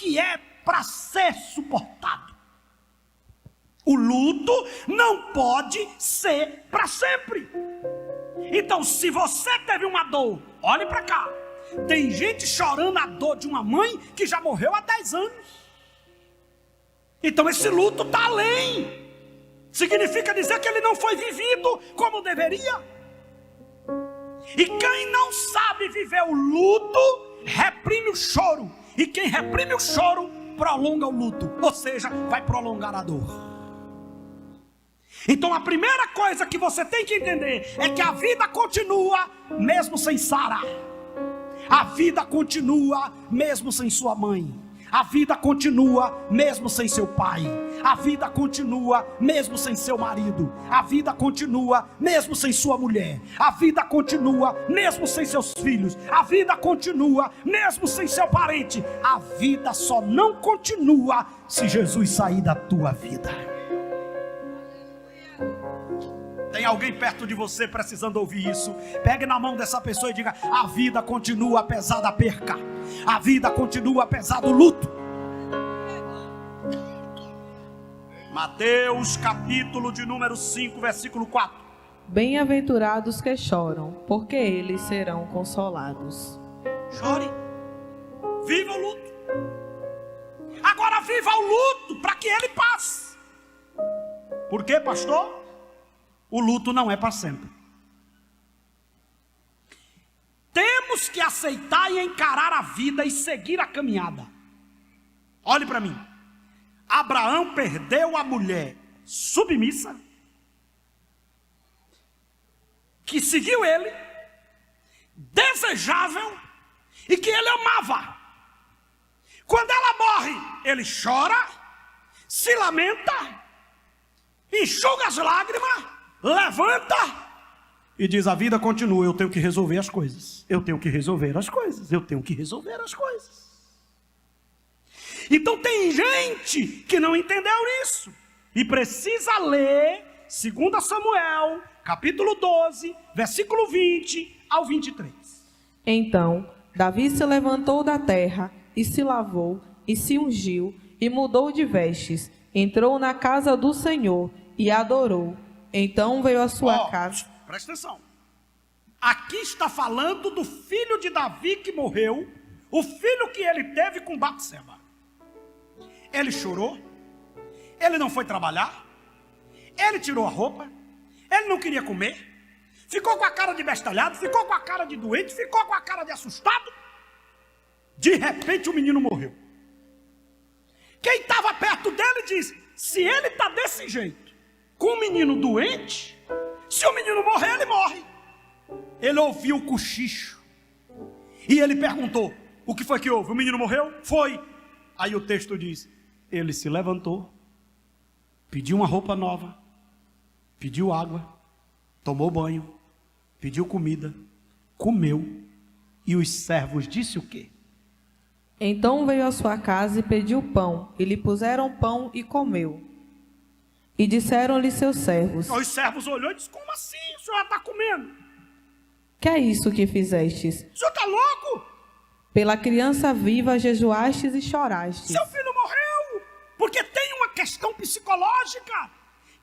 que é para ser suportado. O luto não pode ser para sempre. Então, se você teve uma dor, olhe para cá. Tem gente chorando a dor de uma mãe que já morreu há 10 anos. Então esse luto está além. Significa dizer que ele não foi vivido como deveria. E quem não sabe viver o luto, reprime o choro. E quem reprime o choro, prolonga o luto. Ou seja, vai prolongar a dor. Então a primeira coisa que você tem que entender é que a vida continua mesmo sem Sara. A vida continua mesmo sem sua mãe. A vida continua mesmo sem seu pai. A vida continua mesmo sem seu marido. A vida continua mesmo sem sua mulher. A vida continua mesmo sem seus filhos. A vida continua mesmo sem seu parente. A vida só não continua se Jesus sair da tua vida. Tem alguém perto de você precisando ouvir isso? Pegue na mão dessa pessoa e diga: a vida continua apesar da perca. A vida continua apesar do luto. Mateus capítulo de número 5, versículo 4. Bem-aventurados que choram, porque eles serão consolados. Chore. Viva o luto. Agora viva o luto para que ele passe. Por quê, pastor? O luto não é para sempre. Temos que aceitar e encarar a vida e seguir a caminhada. Olhe para mim. Abraão perdeu a mulher submissa, que seguiu ele, desejável e que ele amava. Quando ela morre, ele chora, se lamenta, enxuga as lágrimas, levanta e diz: a vida continua, eu tenho que resolver as coisas. Eu tenho que resolver as coisas. Eu tenho que resolver as coisas. Então tem gente que não entendeu isso e precisa ler 2 Samuel, capítulo 12, versículo 20 ao 23. Então Davi se levantou da terra e se lavou e se ungiu e mudou de vestes. Entrou na casa do Senhor e adorou. Então veio à sua casa. Presta atenção. Aqui está falando do filho de Davi que morreu, o filho que ele teve com Batseba. Ele chorou, ele não foi trabalhar, ele tirou a roupa, ele não queria comer, ficou com a cara de bestalhado, ficou com a cara de doente, ficou com a cara de assustado. De repente o menino morreu. Quem estava perto dele disse: se ele está desse jeito, com o menino doente, se o menino morrer, ele morre. Ele ouviu o cochicho e ele perguntou: o que foi que houve? O menino morreu? Foi. Aí o texto diz: ele se levantou, pediu uma roupa nova, pediu água, tomou banho, pediu comida, comeu, e os servos disse o quê? Então veio à sua casa e pediu pão, e lhe puseram pão e comeu. E disseram-lhe seus servos: Os servos olhou e disse: como assim o senhor está comendo? Que é isso que fizestes? O senhor está louco? Pela criança viva jejuastes e chorastes. Seu filho morreu. Porque tem uma questão psicológica.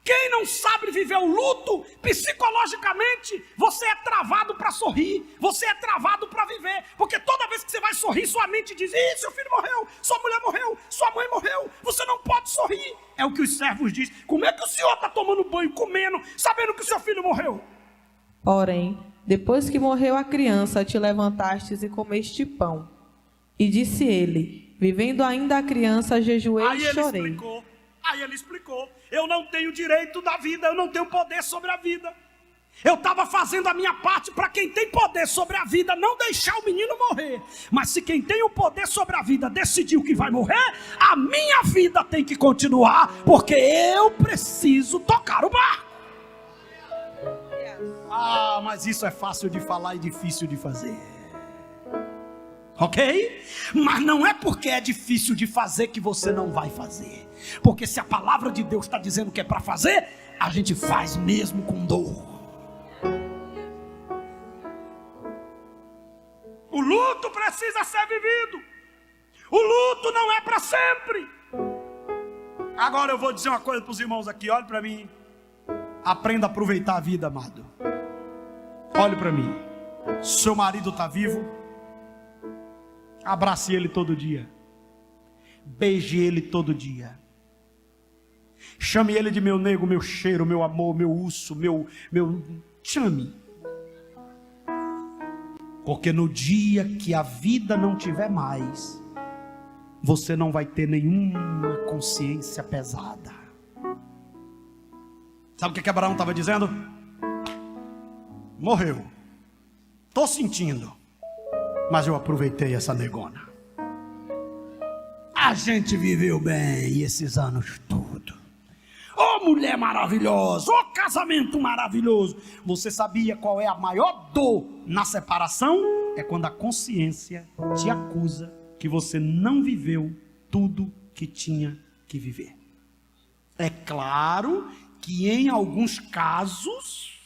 Quem não sabe viver o luto, psicologicamente, você é travado para sorrir, você é travado para viver, porque toda vez que você vai sorrir, sua mente diz: ih, seu filho morreu, sua mulher morreu, sua mãe morreu, você não pode sorrir. É o que os servos dizem: como é que o senhor está tomando banho, comendo, sabendo que o seu filho morreu? Porém, depois que morreu a criança, te levantastes e comeste pão. E disse ele: vivendo ainda a criança, jejuei e chorei. Aí ele explicou: eu não tenho direito da vida, eu não tenho poder sobre a vida. Eu estava fazendo a minha parte para quem tem poder sobre a vida não deixar o menino morrer. Mas se quem tem o poder sobre a vida decidiu que vai morrer, a minha vida tem que continuar, porque eu preciso tocar o barco. Ah, mas isso é fácil de falar e difícil de fazer. Ok? Mas não é porque é difícil de fazer que você não vai fazer. Porque se a palavra de Deus está dizendo que é para fazer, a gente faz mesmo com dor. O luto precisa ser vivido. O luto não é para sempre. Agora eu vou dizer uma coisa para os irmãos aqui, olhe para mim. Aprenda a aproveitar a vida, amado. Olhe para mim. Seu marido está vivo, abrace ele todo dia, beije ele todo dia, chame ele de meu nego, meu cheiro, meu amor, meu urso, meu... chame. Porque no dia que a vida não tiver mais, você não vai ter nenhuma consciência pesada. Sabe o que Abraão estava dizendo? Morreu. Estou sentindo, mas eu aproveitei essa negona. A gente viveu bem esses anos todos. Oh, mulher maravilhosa, oh, casamento maravilhoso. Você sabia qual é a maior dor na separação? É quando a consciência te acusa que você não viveu tudo que tinha que viver. É claro que em alguns casos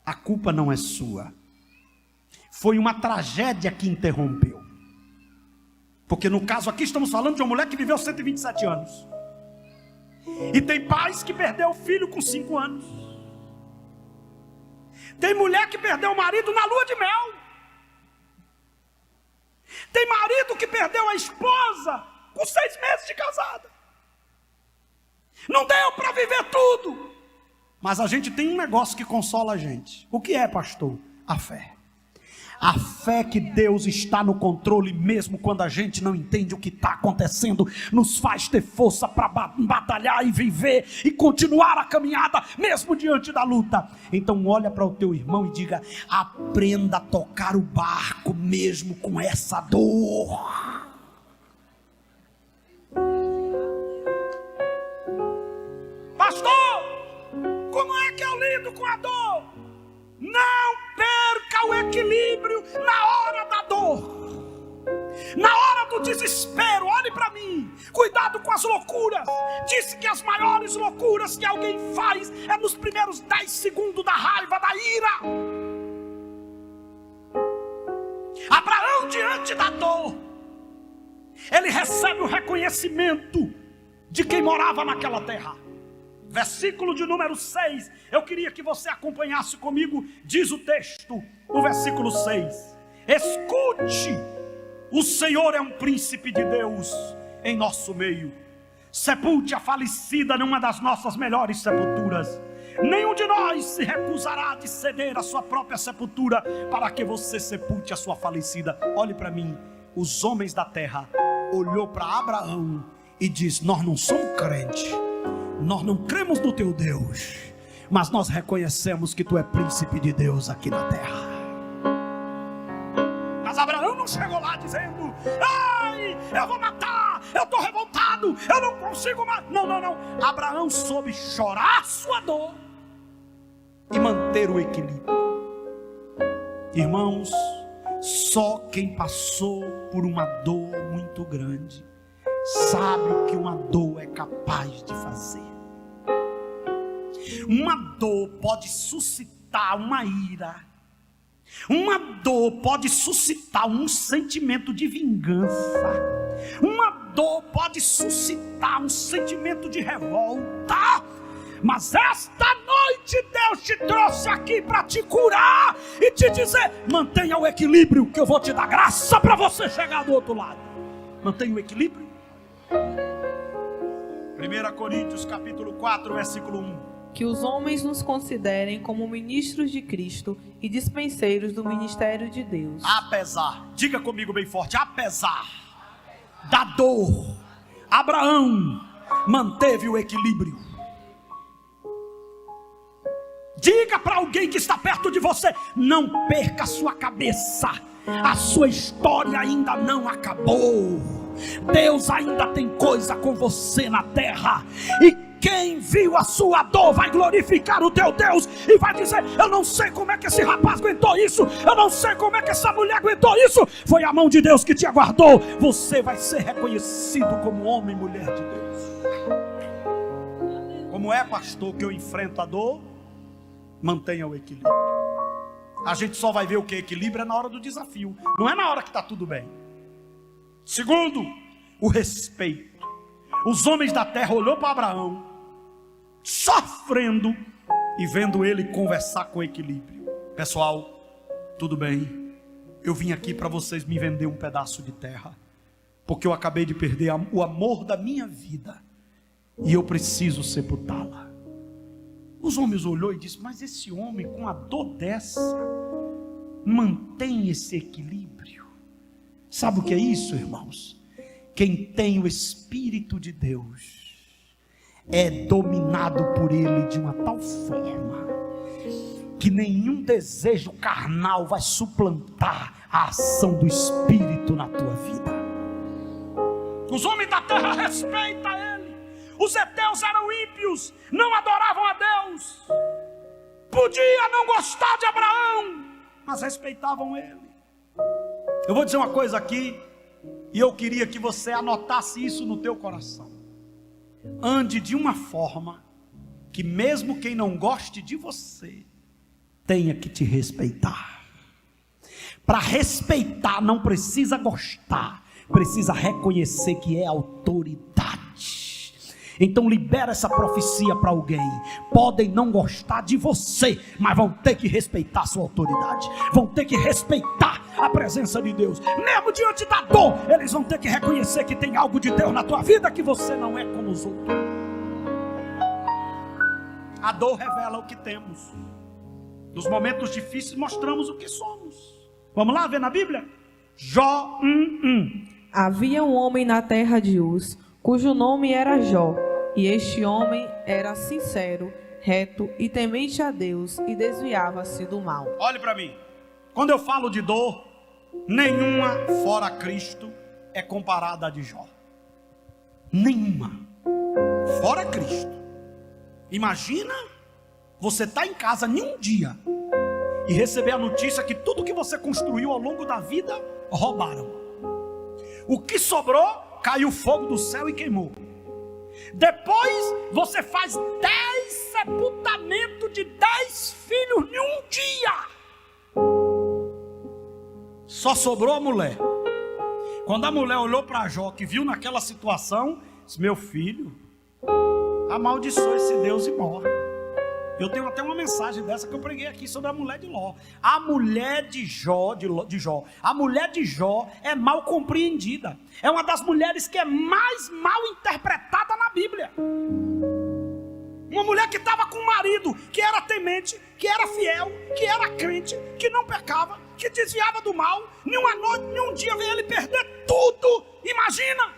a culpa não é sua. Foi uma tragédia que interrompeu. Porque no caso aqui estamos falando de uma mulher que viveu 127 anos. E tem pais que perdeu o filho com 5 anos. Tem mulher que perdeu o marido na lua de mel. Tem marido que perdeu a esposa com 6 meses de casada. Não deu para viver tudo. Mas a gente tem um negócio que consola a gente. O que é, pastor? A fé. A fé que Deus está no controle, mesmo quando a gente não entende o que está acontecendo, nos faz ter força para batalhar e viver e continuar a caminhada, mesmo diante da luta. Então olha para o teu irmão e diga: aprenda a tocar o barco mesmo com essa dor. Pastor, como é que eu lido com a dor? Não perca o equilíbrio na hora da dor, na hora do desespero. Olhe para mim, cuidado com as loucuras. Disse que as maiores loucuras que alguém faz é nos primeiros 10 segundos da raiva, da ira. Abraão, diante da dor, ele recebe o reconhecimento de quem morava naquela terra. Versículo de número 6, eu queria que você acompanhasse comigo. Diz o texto, o versículo 6: escute, o Senhor é um príncipe de Deus em nosso meio. Sepulte a falecida numa das nossas melhores sepulturas. Nenhum de nós se recusará de ceder a sua própria sepultura para que você sepulte a sua falecida. Olhe para mim, os homens da terra olhou para Abraão e diz: nós não somos crentes, nós não cremos no teu Deus, mas nós reconhecemos que tu é príncipe de Deus aqui na terra. Mas Abraão não chegou lá dizendo: ai, eu vou matar, eu estou revoltado, eu não consigo mais. Não. Abraão soube chorar a sua dor e manter o equilíbrio. Irmãos, só quem passou por uma dor muito grande sabe o que uma dor é capaz de fazer. Uma dor pode suscitar uma ira. Uma dor pode suscitar um sentimento de vingança. Uma dor pode suscitar um sentimento de revolta. Mas esta noite Deus te trouxe aqui para te curar e te dizer: mantenha o equilíbrio, que eu vou te dar graça para você chegar do outro lado. Mantenha o equilíbrio. 1 Coríntios capítulo 4, versículo 1. Que os homens nos considerem como ministros de Cristo e dispenseiros do ministério de Deus. Apesar, diga comigo bem forte: apesar da dor, Abraão manteve o equilíbrio. Diga para alguém que está perto de você: não perca a sua cabeça, a sua história ainda não acabou. Deus ainda tem coisa com você na terra. E quem viu a sua dor vai glorificar o teu Deus e vai dizer: eu não sei como é que esse rapaz aguentou isso, eu não sei como é que essa mulher aguentou isso, foi a mão de Deus que te aguardou. Você vai ser reconhecido como homem e mulher de Deus. Como é, pastor, que eu enfrento a dor? Mantenha o equilíbrio. A gente só vai ver o que é equilíbrio é na hora do desafio, não é na hora que está tudo bem. Segundo, o respeito. Os homens da terra olhou para Abraão, sofrendo e vendo ele conversar com equilíbrio. Pessoal, tudo bem, eu vim aqui para vocês me vender um pedaço de terra, porque eu acabei de perder o amor da minha vida e eu preciso sepultá-la. Os homens olhou e disse: mas esse homem com a dor dessa mantém esse equilíbrio. Sabe o que é isso, irmãos? Quem tem o Espírito de Deus é dominado por ele de uma tal forma que nenhum desejo carnal vai suplantar a ação do Espírito na tua vida. Os homens da terra respeitam ele. Os heteus eram ímpios, não adoravam a Deus, podia não gostar de Abraão, mas respeitavam ele. Eu vou dizer uma coisa aqui, e eu queria que você anotasse isso no teu coração. Ande de uma forma que mesmo quem não goste de você tenha que te respeitar. Para respeitar não precisa gostar, precisa reconhecer que é autoridade. Então libera essa profecia para alguém. Podem não gostar de você, mas vão ter que respeitar a sua autoridade, vão ter que respeitar a presença de Deus. Mesmo diante da dor, eles vão ter que reconhecer que tem algo de Deus na tua vida, que você não é como os outros. A dor revela o que temos. Nos momentos difíceis mostramos o que somos. Vamos lá ver na Bíblia? Jó 1:1. Havia um homem na terra de Uz, cujo nome era Jó, e este homem era sincero, reto e temente a Deus, e desviava-se do mal. Olhe para mim, quando eu falo de dor, nenhuma fora Cristo é comparada a de Jó. Nenhuma fora Cristo. Imagina você estar em casa em um dia e receber a notícia que tudo que você construiu ao longo da vida roubaram. O que sobrou, caiu fogo do céu e queimou. Depois você faz 10 sepultamentos de 10 filhos em um dia. Só sobrou a mulher. Quando a mulher olhou para Jó, que viu naquela situação, disse: meu filho, amaldiçoa esse Deus e morre. Eu tenho até uma mensagem dessa que eu preguei aqui sobre a mulher de Ló. A mulher de Jó, a mulher de Jó é mal compreendida. É uma das mulheres que é mais mal interpretada na Bíblia. Uma mulher que estava com um marido que era temente, que era fiel, que era crente, que não pecava, que desviava do mal. Nenhuma noite, nenhum dia veio ele perder tudo. Imagina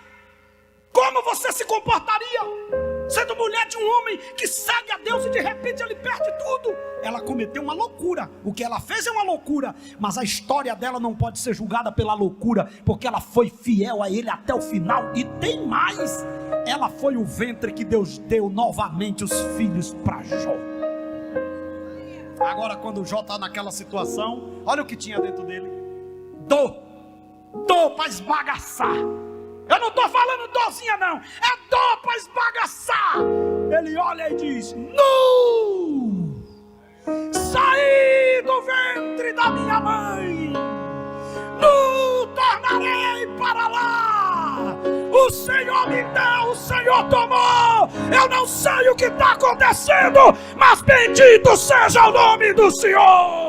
como você se comportaria sendo mulher de um homem que segue a Deus e de repente ele perde tudo. Ela cometeu uma loucura. O que ela fez é uma loucura, mas a história dela não pode ser julgada pela loucura, porque ela foi fiel a ele até o final. E tem mais, ela foi o ventre que Deus deu novamente os filhos para Jó. Agora quando Jó está naquela situação, olha o que tinha dentro dele: dor para esbagaçar. Eu não estou falando dorzinha não, é dor para esbagaçar. Ele olha e diz: nu, saí do ventre da minha mãe, nu tornarei para lá. O Senhor me deu, o Senhor tomou. Eu não sei o que está acontecendo, mas bendito seja o nome do Senhor.